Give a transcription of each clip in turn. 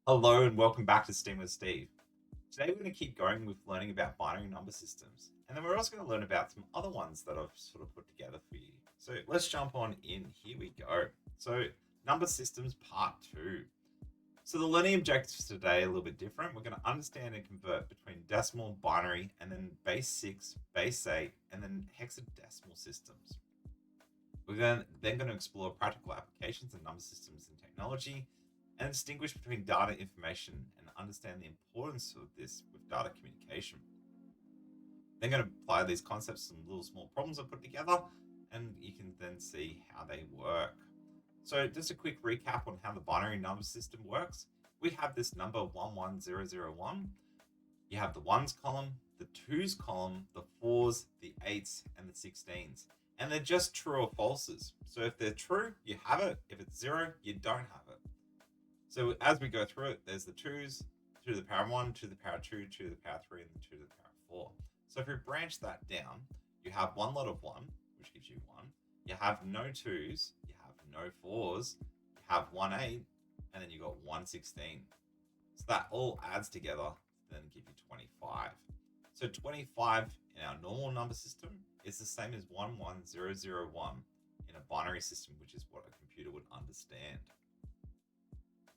Hello and welcome back to STEAM with Steve. Today we're going to keep going with learning about binary number systems, and then we're also going to learn about some other ones that I've sort of put together for you. So let's jump on in. Here we go. So number systems part 2. So the learning objectives today are a little bit different. We're going to understand and convert between decimal, binary, and then base 6, base 8, and then hexadecimal systems. Then going to explore practical applications of number systems and technology and distinguish between data information and understand the importance of this with data communication. Then going to apply these concepts to some little small problems I put together, and you can then see how they work. So just a quick recap on how the binary number system works. We have this number 11001. You have the ones column, the twos column, the fours, the eights, and the 16s. And they're just true or falses. So if they're true, you have it. If it's zero, you don't have it. So as we go through it, there's the twos, 2 to the power of 1, 2 to the power of 2, 2 to the power of 3, and then 2 to the power of 4. So if we branch that down, you have one lot of 1, which gives you 1. You have no 2s, you have no 4s, you have 1 8, and then you got 1 16. So that all adds together to then give you 25. So 25 in our normal number system is the same as 11001 in a binary system, which is what a computer would understand.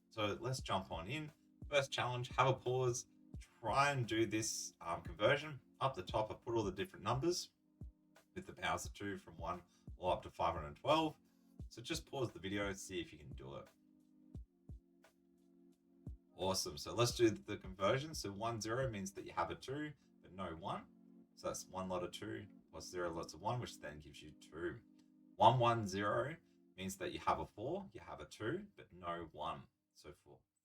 So let's jump on in. First challenge, have a pause, try and do this conversion. Up the top, I put all the different numbers with the powers of 2 from 1 all up to 512. So just pause the video and see if you can do it. Awesome. So let's do the conversion. So 1 0 means that you have a 2, but no 1. So that's one lot of 2 plus 0 lots of 1, which then gives you 2. 1 1 0 means that you have a 4, you have a 2, but no 1. So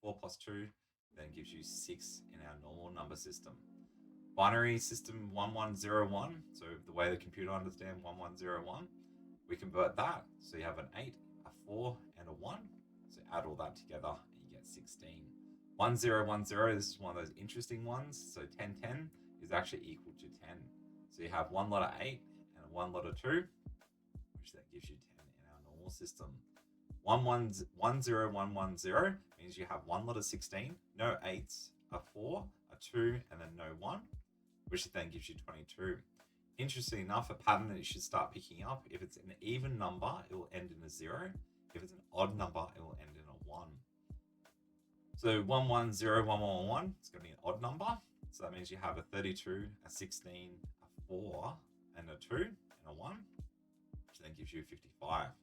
4 plus 2 then gives you 6 in our normal number system. Binary system 1101. So the way the computer understands 1101, we convert that. So you have an 8, a 4, and a 1. So add all that together and you get 16. 1010, this is one of those interesting ones. So 1010 is actually equal to 10. So you have one lot of 8 and one lot of 2, which that gives you 10 in our normal system. 110110 means you have one lot of 16, no 8s, a 4, a 2, and then no 1, which then gives you 22. Interesting enough, a pattern that you should start picking up. If it's an even number, it will end in a 0. If it's an odd number, it will end in a 1. So 110111, it's going to be an odd number. So that means you have a 32, a 16, a 4, and a 2, and a 1, which then gives you 55.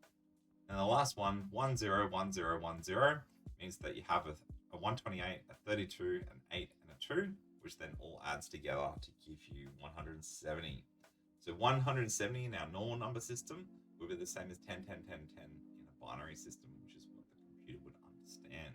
And the last one, 101010, means that you have a 128, a 32, an 8, and a 2, which then all adds together to give you 170. So 170 in our normal number system would be the same as 10, 10, 10, 10 in a binary system, which is what the computer would understand.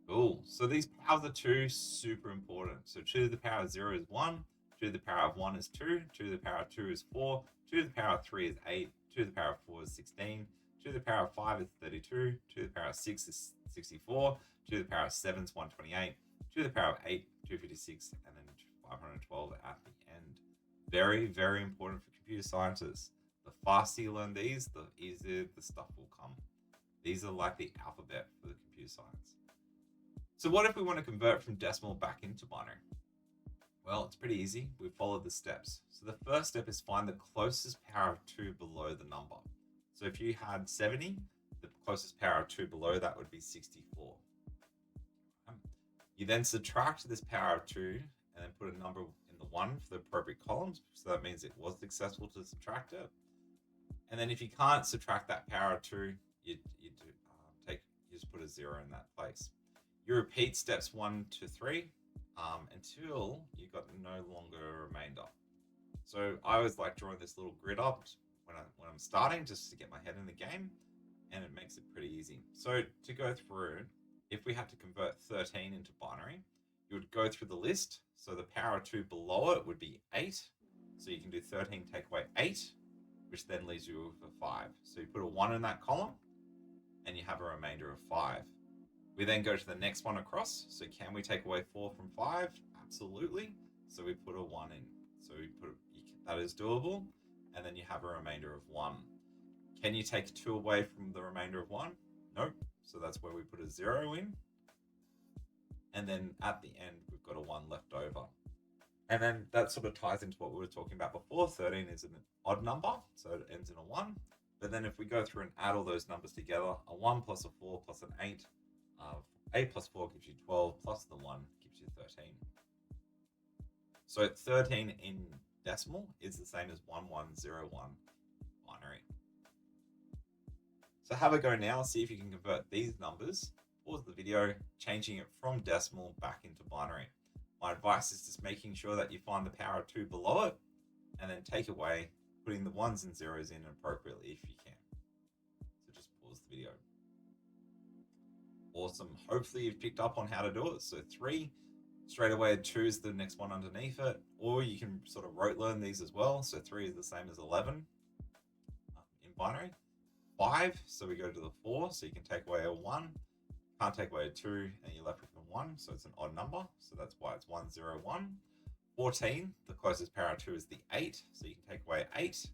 Cool. So these powers of 2 super important. So 2 to the power of 0 is 1, 2 to the power of 1 is 2, 2 to the power of 2 is 4, 2 to the power of 3 is 8, 2 to the power of 4 is 16, 2 to the power of 5 is 32, 2 to the power of 6 is 64, 2 to the power of 7 is 128, 2 to the power of 8, 256, and then 512 at the end. Very, very important for computer scientists. The faster you learn these, the easier the stuff will come. These are like the alphabet for the computer science. So what if we want to convert from decimal back into binary? Well, it's pretty easy. We follow the steps. So the first step is find the closest power of 2 below the number. So if you had 70, the closest power of 2 below that would be 64. You then subtract this power of 2 and then put a number in the 1 for the appropriate columns. So that means it was successful to subtract it. And then if you can't subtract that power of 2, you just put a 0 in that place. You repeat steps 1 to 3 until you got no longer a remainder. So I always like drawing this little grid up when I'm starting, just to get my head in the game, and it makes it pretty easy. So to go through, if we had to convert 13 into binary, you would go through the list. So the power of 2 below it would be 8. So you can do 13 take away 8, which then leaves you with a 5. So you put a 1 in that column, and you have a remainder of 5. We then go to the next one across. So can we take away 4 from 5? Absolutely. So we put a 1 in. So that is doable. And then you have a remainder of 1. Can you take 2 away from the remainder of 1? Nope. So that's where we put a 0 in. and then at the end we've got a 1 left over. And then that sort of ties into what we were talking about before. 13 is an odd number, so it ends in a 1. But then if we go through and add all those numbers together, a 1 plus a 4 plus an 8, 8 plus 4 gives you 12, plus the 1 gives you 13. So 13 in decimal is the same as 1101 binary. So have a go now, see if you can convert these numbers. Pause the video, changing it from decimal back into binary. My advice is just making sure that you find the power of 2 below it, and then take away, putting the 1s and 0s in appropriately if you can. So just pause the video. Awesome. Hopefully you've picked up on how to do it. So 3, straight away 2 is the next one underneath it, or you can sort of rote learn these as well. So 3 is the same as 11 in binary. 5, so we go to the 4, so you can take away a 1. Can't take away a 2, and you're left with a 1, so it's an odd number, so that's why it's 101. 14, the closest power 2 is the 8, so you can take away 8,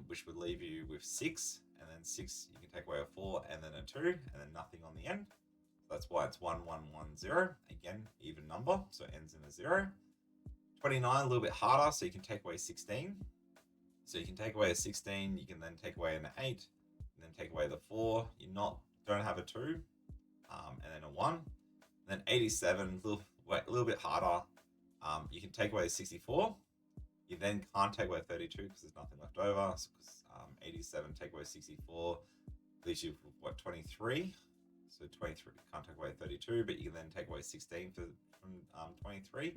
which would leave you with 6, and then 6, you can take away a 4, and then a 2, and then nothing on the end. So that's why it's 1110, again, even number, so it ends in a 0. 29, a little bit harder, so you can take away 16. So you can take away a 16, you can then take away an 8, and then take away the 4. You don't have a 2, and then a 1. And then 87, a little bit harder. You can take away 64. You then can't take away 32 because there's nothing left over. So 87 take away 64 leaves you with 23. So 23 can't take away 32, but you can then take away 16 from 23.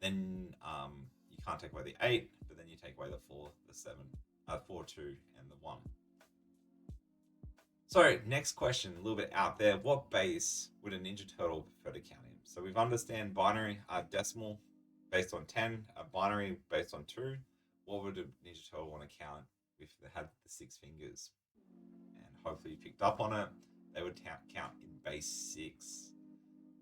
Then you can't take away the 8, but then you take away the 4, the 7, 4, 2, and the 1. So next question, a little bit out there. What base would a Ninja Turtle prefer to count in? So we've understand binary, decimal based on 10, a binary based on 2. What would a Ninja Turtle want to count if they had the 6 fingers? And hopefully you picked up on it. They would count in base 6.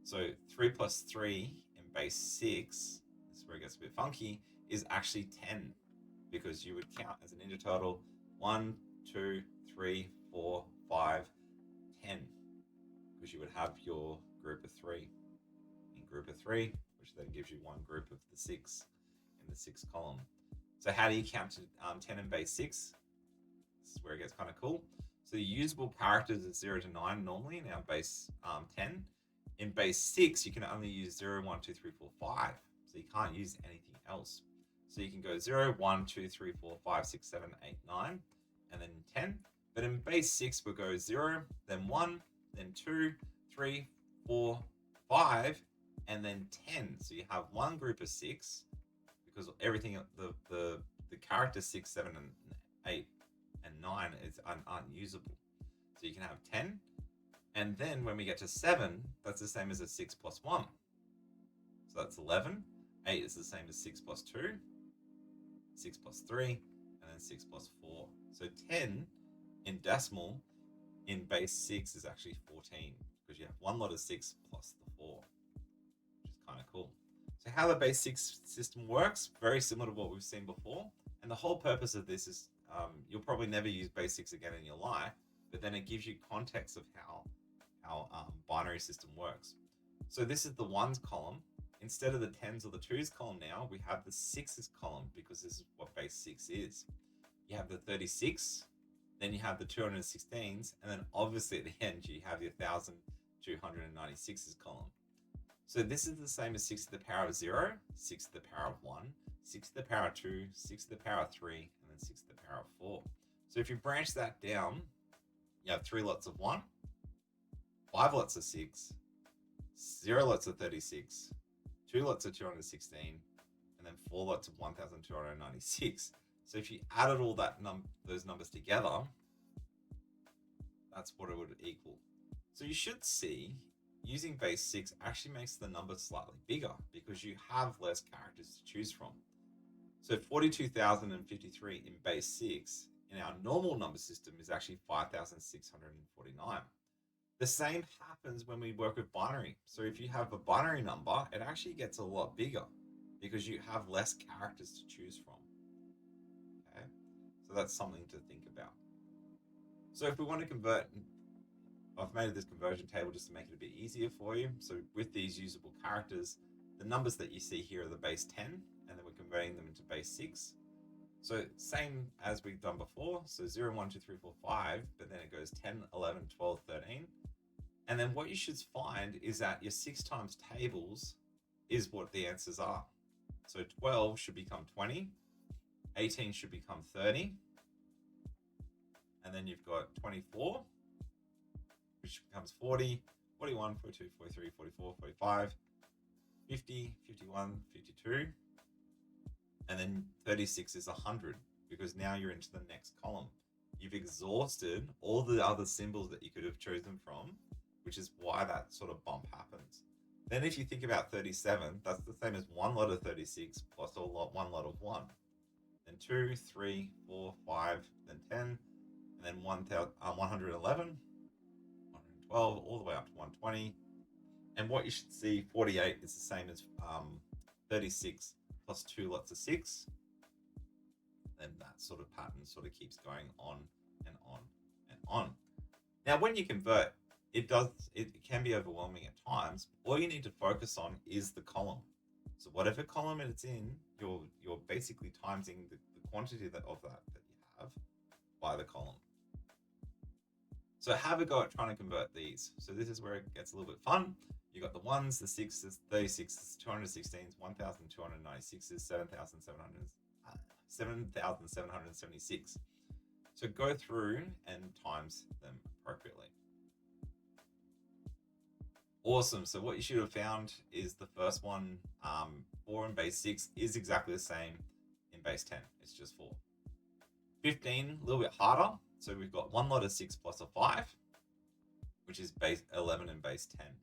So 3 plus 3 in base 6, this is where it gets a bit funky, is actually 10, because you would count as a Ninja Turtle 1, 2, 3, 4, 5, 10, because you would have your group of 3 in group of 3, which then gives you one group of the 6 in the 6th column. So how do you count to 10 in base 6? This is where it gets kind of cool. So the usable characters is 0 to 9 normally in our base 10. In base 6, you can only use 0, 1, 2, 3, 4, 5. So you can't use anything else. So you can go 0, 1, 2, 3, 4, 5, 6, 7, 8, 9, and then 10. But in base 6, we'll go 0, then 1, then 2, 3, 4, 5, and then 10. So you have one group of 6, because everything, the characters 6, 7, and 8, and 9 is unusable. So you can have 10. And then when we get to 7, that's the same as a 6 plus 1. So that's 11. 8 is the same as 6 plus 2, 6 plus 3, and then 6 plus 4. So 10 in decimal in base 6 is actually 14, because you have one lot of 6 plus the 4, which is kind of cool. So how the base 6 system works, very similar to what we've seen before. And the whole purpose of this is you'll probably never use base 6 again in your life, but then it gives you context of how binary system works. So this is the 1s column. Instead of the 10s or the 2s column now, we have the 6s column, because this is what base 6 is. You have the 36, then you have the 216s, and then obviously at the end you have your 1296s column. So this is the same as 6 to the power of 0, 6 to the power of 1, 6 to the power of 2, 6 to the power of 3, and then 6 to the power of 4. So if you branch that down, you have 3 lots of 1, 5 lots of 6, 0 lots of 36, 2 lots of 216, and then 4 lots of 1296. So if you added all those numbers together, that's what it would equal. So you should see using base 6 actually makes the number slightly bigger, because you have less characters to choose from. So 42,053 in base 6 in our normal number system is actually 5,649. The same happens when we work with binary. So if you have a binary number, it actually gets a lot bigger, because you have less characters to choose from. Okay, so that's something to think about. So if we want to convert I've made this conversion table just to make it a bit easier for you. So with these usable characters, the numbers that you see here are the base 10, and then we're converting them into base 6. So same as we've done before. So 0, 1, 2, 3, 4, 5, but then it goes 10, 11, 12, 13. And then what you should find is that your 6 times tables is what the answers are. So 12 should become 20, 18 should become 30, and then you've got 24, which becomes 40, 41, 42, 43, 44, 45, 50, 51, 52, and then 36 is 100 because now you're into the next column. You've exhausted all the other symbols that you could have chosen from, which is why that sort of bump happens. Then if you think about 37, that's the same as one lot of 36 plus one lot of 1. Then 2, 3, 4, 5, then 10, and then 111, 112, all the way up to 120. And what you should see, 48 is the same as 36 plus 2 lots of 6. And that sort of pattern sort of keeps going on and on and on. Now, when you convert, it can be overwhelming at times. All you need to focus on is the column. So whatever column it's in, you're basically timesing the quantity of that you have by the column. So have a go at trying to convert these. So this is where it gets a little bit fun. You got the 1s, the 6s, 36s, 216s, 1,296s, 7,776. So go through and times them appropriately. Awesome. So what you should have found is the first one, 4 in base 6 is exactly the same in base 10. It's just 4. 15, a little bit harder. So we've got one lot of 6 plus a 5, which is base 11 in base 10.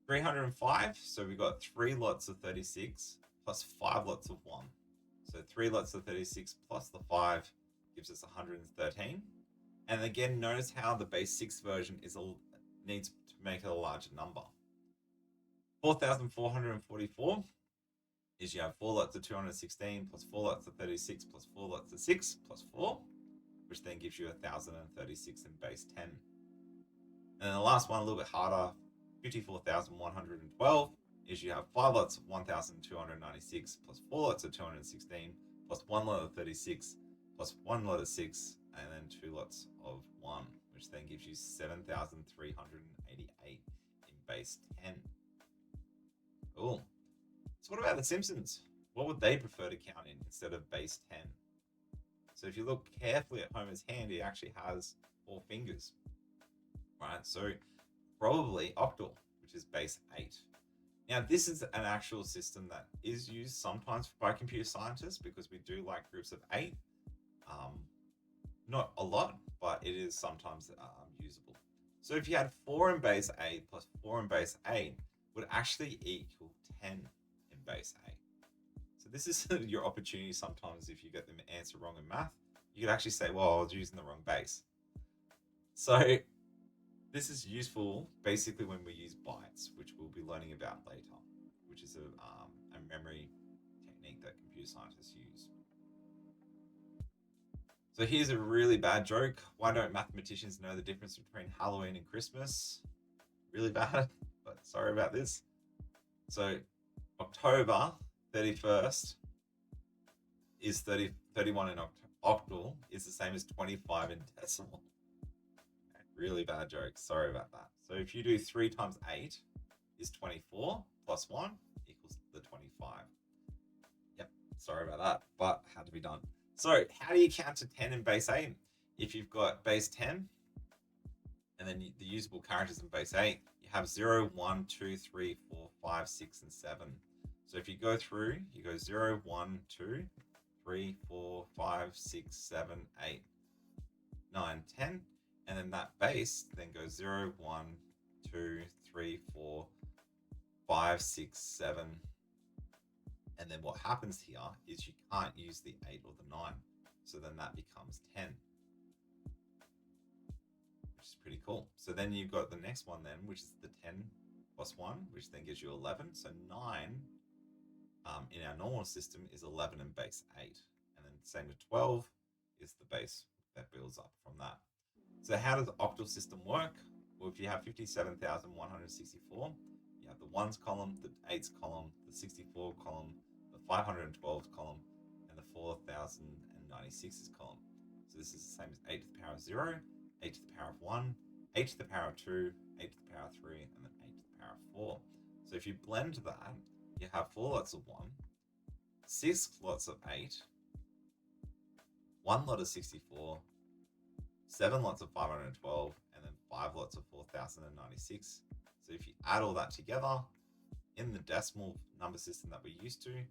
305, so we've got 3 lots of 36 plus 5 lots of 1. So 3 lots of 36 plus the 5 gives us 113. And again, notice how the base 6 version needs to make it a larger number. 4,444 is you have 4 lots of 216 plus 4 lots of 36 plus 4 lots of 6 plus 4, which then gives you 1,036 in base 10. And then the last one, a little bit harder, 54,112 is you have 5 lots of 1,296 plus 4 lots of 216 plus 1 lot of 36 plus 1 lot of 6 and then 2 lots of 1, which then gives you 7,388 in base 10. Cool. So what about the Simpsons? What would they prefer to count in instead of base 10? So if you look carefully at Homer's hand, he actually has 4 fingers, right? So probably octal, which is base 8. Now, this is an actual system that is used sometimes by computer scientists because we do like groups of 8. Not a lot, but it is sometimes usable. So if you had 4 in base 8 plus 4 in base 8 would actually equal 10 in base 8. So this is your opportunity sometimes if you get the answer wrong in math. You could actually say, well, I was using the wrong base. So this is useful basically when we use bytes, which we'll be learning about later, which is a memory technique that computer scientists use. So here's a really bad joke. Why don't mathematicians know the difference between Halloween and Christmas? Really bad, but sorry about this. So October 31st is 31 in octal is the same as 25 in decimal. Really bad joke. Sorry about that. So if you do 3 times 8 is 24 plus 1 equals the 25. Yep, sorry about that, but had to be done. So how do you count to 10 in base 8? If you've got base 10 and then the usable characters in base 8, you have 0, 1, 2, 3, 4, 5, 6, and 7. So if you go through, you go 0, 1, 2, 3, 4, 5, 6, 7, 8, 9, 10. And then that base then goes 0, 1, 2, 3, 4, 5, 6, 7. And then what happens here is you can't use the 8 or the 9. So then that becomes 10. Which is pretty cool. So then you've got the next one then, which is the 10 plus 1, which then gives you 11. So 9 in our normal system is 11 in base 8. And then same with 12 is the base that builds up from that. So how does the octal system work? Well, if you have 57,164, you have the ones column, the eights column, the 64 column, the 512 column, and the 4,096 column. So this is the same as 8 to the power of 0, 8 to the power of 1, 8 to the power of 2, 8 to the power of 3, and then 8 to the power of 4. So if you blend that, you have 4 lots of 1, 6 lots of 8, 1 lot of 64, 7 lots of 512, and then 5 lots of 4,096. So if you add all that together in the decimal number system that we're used to,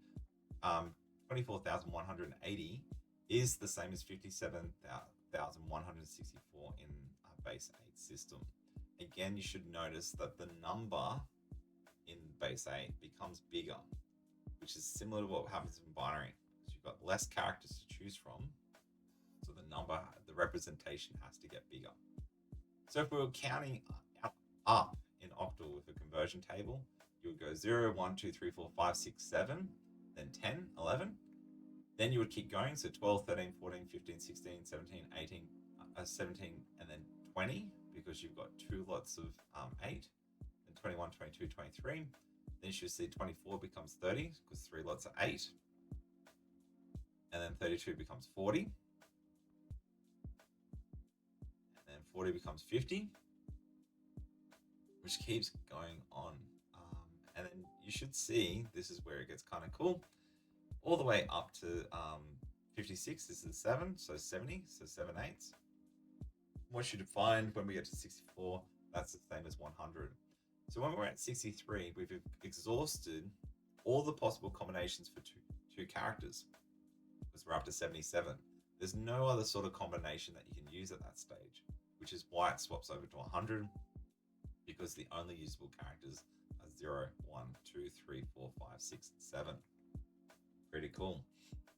24,180 is the same as 57,164 in a base 8 system. Again, you should notice that the number in base 8 becomes bigger, which is similar to what happens in binary, because you've got less characters to choose from. So the number, the representation has to get bigger. So if we were counting up in Octal with a conversion table, you would go 0, 1, 2, 3, 4, 5, 6, 7, then 10, 11. Then you would keep going. So 12, 13, 14, 15, 16, 17, 18, 17, and then 20, because you've got 2 lots of 8, then 21, 22, 23. Then you should see 24 becomes 30, because 3 lots of 8. And then 32 becomes 40. 40 becomes 50, which keeps going on. And then you should see, this is where it gets kind of cool, all the way up to 56. This is 7, so 70, so 7 eighths. What you should find when we get to 64, that's the same as 100. So when we're at 63, we've exhausted all the possible combinations for two characters, because we're up to 77. There's no other sort of combination that you can use at that stage, which is why it swaps over to 100, because the only usable characters are 0, 1, 2, 3, 4, 5, 6, and 7. Pretty cool.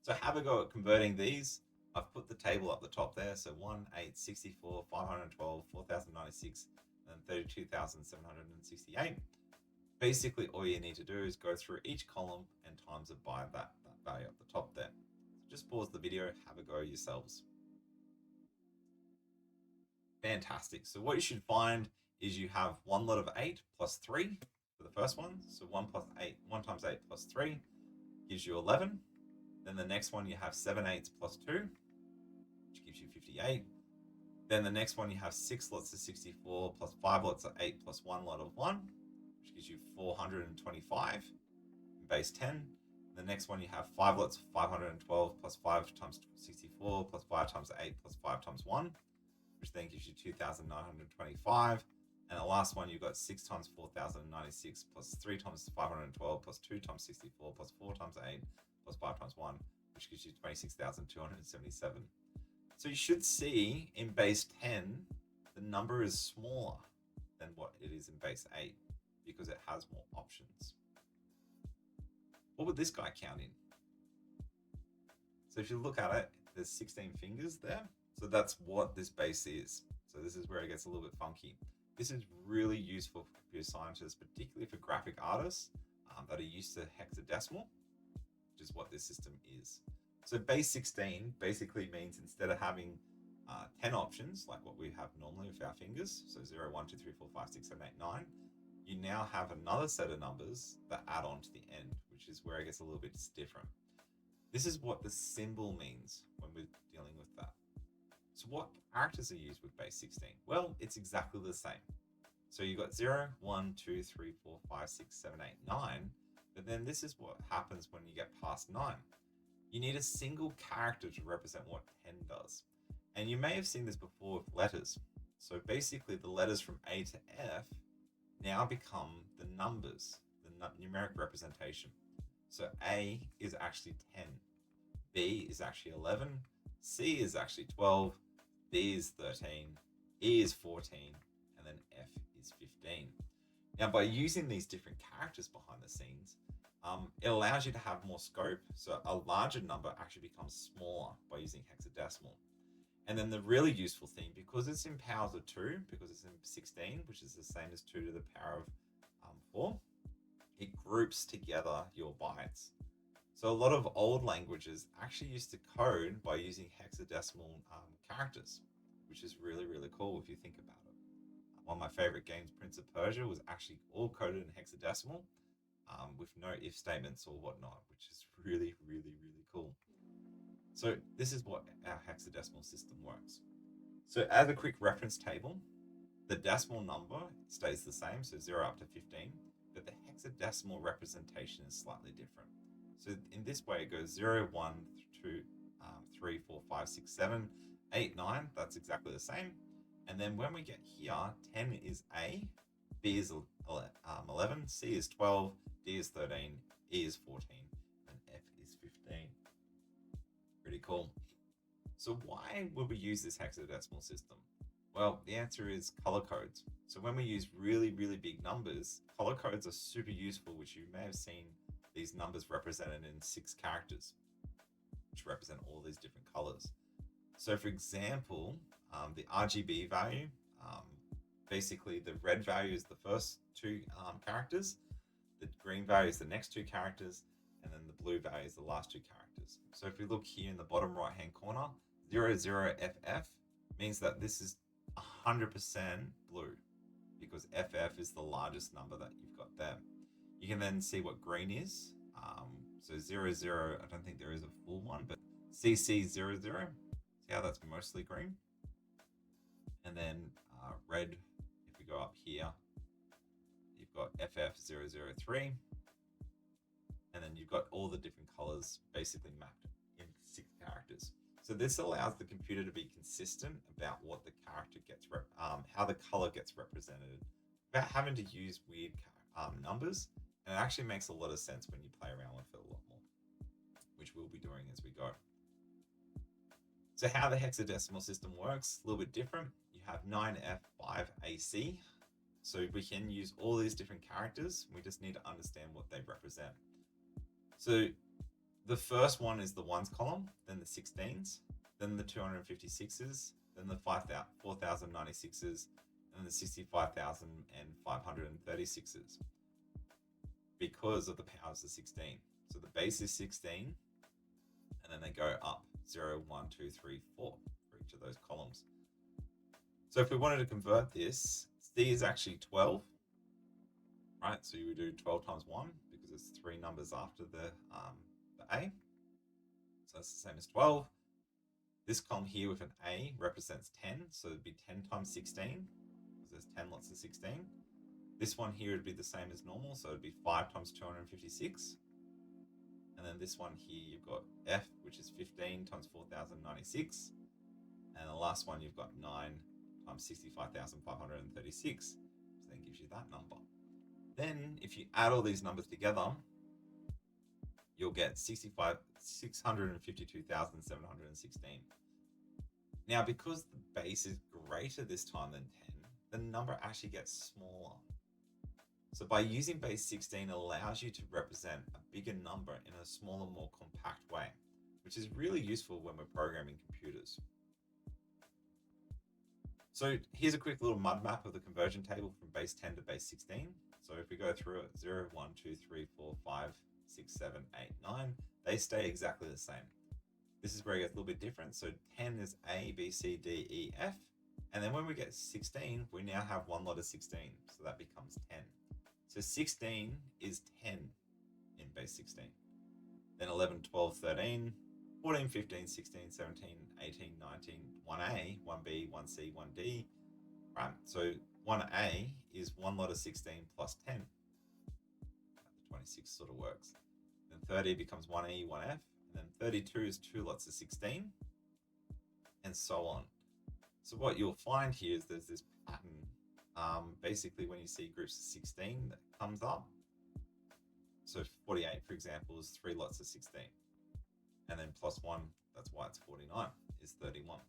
So have a go at converting these. I've put the table up the top there. So 1, 8, 64, 512, 4,096, and 32,768. Basically, all you need to do is go through each column and times it by that value at the top there. So just pause the video, have a go yourselves. Fantastic. So what you should find is you have 1 lot of 8 plus 3 for the first one. So 1 times 8 plus 3 gives you 11. Then the next one you have 7 eighths plus 2, which gives you 58. Then the next one you have 6 lots of 64 plus 5 lots of 8 plus 1 lot of 1, which gives you 425 in base 10. The next one you have 5 lots of 512 plus 5 times 64 plus 5 times 8 plus 5 times 1, which then gives you 2,925. And the last one, you've got 6 times 4,096 plus 3 times 512 plus 2 times 64 plus 4 times 8 plus 5 times 1, which gives you 26,277. So you should see in base 10, the number is smaller than what it is in base 8 because it has more options. What would this guy count in? So if you look at it, there's 16 fingers there. So that's what this base is. So this is where it gets a little bit funky. This is really useful for computer scientists, particularly for graphic artists that are used to hexadecimal, which is what this system is. So base 16 basically means instead of having 10 options, like what we have normally with our fingers, so 0, 1, 2, 3, 4, 5, 6, 7, 8, 9, you now have another set of numbers that add on to the end, which is where it gets a little bit different. This is what the symbol means when we're dealing with that. So what characters are used with base 16? Well, it's exactly the same. So you've got 0, 1, 2, 3, 4, 5, 6, 7, 8, 9. But then this is what happens when you get past 9. You need a single character to represent what 10 does. And you may have seen this before with letters. So basically the letters from A to F now become the numbers, the numeric representation. So A is actually 10. B is actually 11. C is actually 12. D is 13. E is 14. And then F is 15. Now, by using these different characters behind the scenes, it allows you to have more scope. So a larger number actually becomes smaller by using hexadecimal. And then the really useful thing, because it's in powers of 2, because it's in 16, which is the same as 2 to the power of 4, it groups together your bytes. So a lot of old languages actually used to code by using hexadecimal characters, which is really, really cool if you think about it. one of my favorite games, Prince of Persia, was actually all coded in hexadecimal, with no if statements or whatnot, which is really, really, really cool. So this is what our hexadecimal system works. So as a quick reference table, the decimal number stays the same, so 0 up to 15, but the hexadecimal representation is slightly different. So in this way, it goes 0, 1, 2, 3, 4, 5, 6, 7, 8, 9. That's exactly the same. And then when we get here, 10 is A, B is 11, C is 12, D is 13, E is 14, and F is 15. Pretty cool. So why would we use this hexadecimal system? Well, the answer is color codes. So when we use really, really big numbers, color codes are super useful, which you may have seen these numbers represented in 6 characters, which represent all these different colors. So for example, the RGB value, basically the red value is the first 2 characters, the green value is the next 2 characters, and then the blue value is the last 2 characters. So if we look here in the bottom right hand corner, 00FF means that this is 100% blue, because FF is the largest number that you've got there. You can then see what green is. So 00, I don't think there is a full one, but CC00, see how that's mostly green? And then red, if we go up here, you've got FF003, and then you've got all the different colors basically mapped in 6 characters. So this allows the computer to be consistent about what the character gets, how the color gets represented, without having to use weird numbers. And it actually makes a lot of sense when you play around with it a lot more, which we'll be doing as we go. So how the hexadecimal system works, a little bit different. You have 9F5AC. So we can use all these different characters. We just need to understand what they represent. So the first one is the ones column, then the 16s, then the 256s, then the 4096s, and the 65,536s, because of the powers of 16. So the base is 16, and then they go up 0, 1, 2, 3, 4 for each of those columns. So if we wanted to convert this, C is actually 12, right? So you would do 12 times 1, because it's 3 numbers after the A. So that's the same as 12. This column here with an A represents 10, so it'd be 10 times 16, because there's 10 lots of 16. This one here would be the same as normal, so it'd be 5 times 256. And then this one here, you've got F, which is 15 times 4096. And the last one, you've got 9 times 65,536, which then gives you that number. Then, if you add all these numbers together, you'll get 652,716. Now, because the base is greater this time than 10, the number actually gets smaller. So by using base 16 allows you to represent a bigger number in a smaller, more compact way, which is really useful when we're programming computers. So here's a quick little mud map of the conversion table from base 10 to base 16. So if we go through it, 0, 1, 2, 3, 4, 5, 6, 7, 8, 9, they stay exactly the same. This is where it gets a little bit different. So 10 is A, B, C, D, E, F. And then when we get 16, we now have one lot of 16. So that becomes 10. So 16 is 10 in base 16. Then 11, 12, 13, 14, 15, 16, 17, 18, 19, 1A, 1B, 1C, 1D. Right, so 1A is one lot of 16 plus 10. The 26 sort of works. Then 30 becomes 1E, 1F. And then 32 is 2 lots of 16. And so on. So what you'll find here is there's this pattern. Basically, when you see groups of 16 that comes up. So 48, for example, is 3 lots of 16. And then plus 1, that's why it's 49, is 31.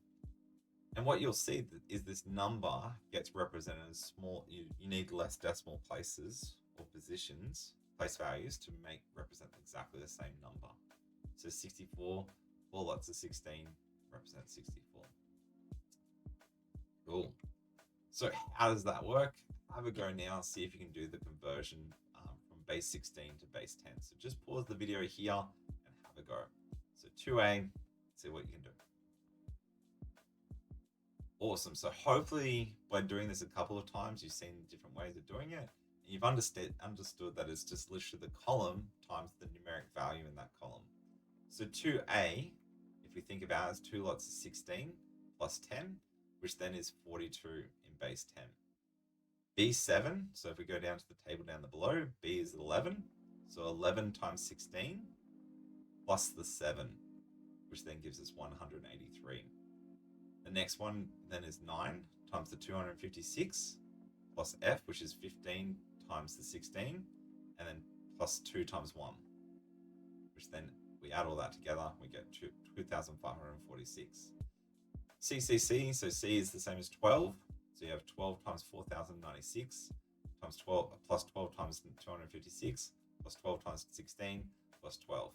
And what you'll see is this number gets represented as small. You need less decimal places or positions, place values, to represent exactly the same number. So 64, 4 lots of 16 represents 64. Cool. So how does that work? Have a go now, see if you can do the conversion from base 16 to base 10. So just pause the video here and have a go. So 2A, see what you can do. Awesome. So hopefully by doing this a couple of times, you've seen different ways of doing it. And you've understood that it's just literally the column times the numeric value in that column. So 2a, if we think about it as 2 lots of 16 plus 10, which then is 42 in base 10. B7, so if we go down to the table down below, B is 11. So 11 times 16 plus the 7, which then gives us 183. The next one then is 9 times the 256 plus F, which is 15 times the 16, and then plus 2 times 1, which then we add all that together, we get 2,546. CCC, so C is the same as 12. So you have 12 times 4,096 times 12 plus 12 times 256 plus 12 times 16 plus 12,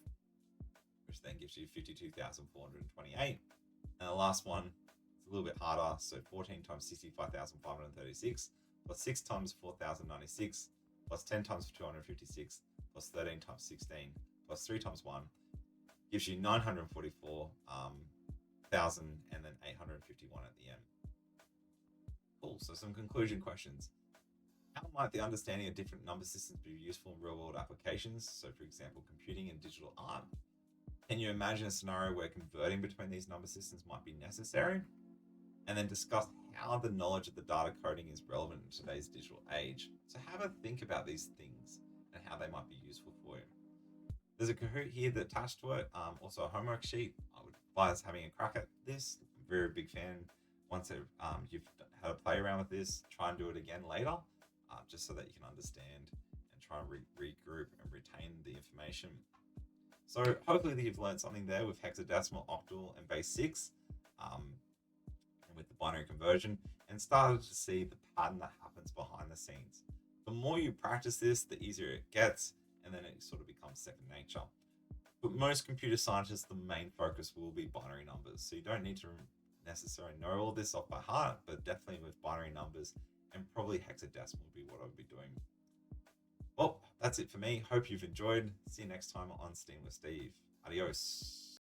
which then gives you 52,428. And the last one is a little bit harder. So 14 times 65,536 plus 6 times 4,096 plus 10 times 256 plus 13 times 16 plus 3 times 1 gives you 944,000 and then 851 at the end. Cool. So some conclusion questions. How might the understanding of different number systems be useful in real-world applications? So, for example, computing and digital art. Can you imagine a scenario where converting between these number systems might be necessary? And then discuss how the knowledge of the data coding is relevant in today's digital age. So have a think about these things and how they might be useful for you. There's a Kahoot here that's attached to it, also a homework sheet. I would advise having a crack at this. I'm a very big fan. Once you've had a play around with this, try and do it again later, just so that you can understand and try and regroup and retain the information. So hopefully you've learned something there with hexadecimal, octal, and base 6, and with the binary conversion, and started to see the pattern that happens behind the scenes. The more you practice this, the easier it gets, and then it sort of becomes second nature. But most computer scientists, the main focus will be binary numbers. So you don't need to necessarily know all this off by heart, but definitely with binary numbers, and probably hexadecimal would be what I would be doing. Well, that's it for me. Hope you've enjoyed. See you next time on Steam with Steve. Adios.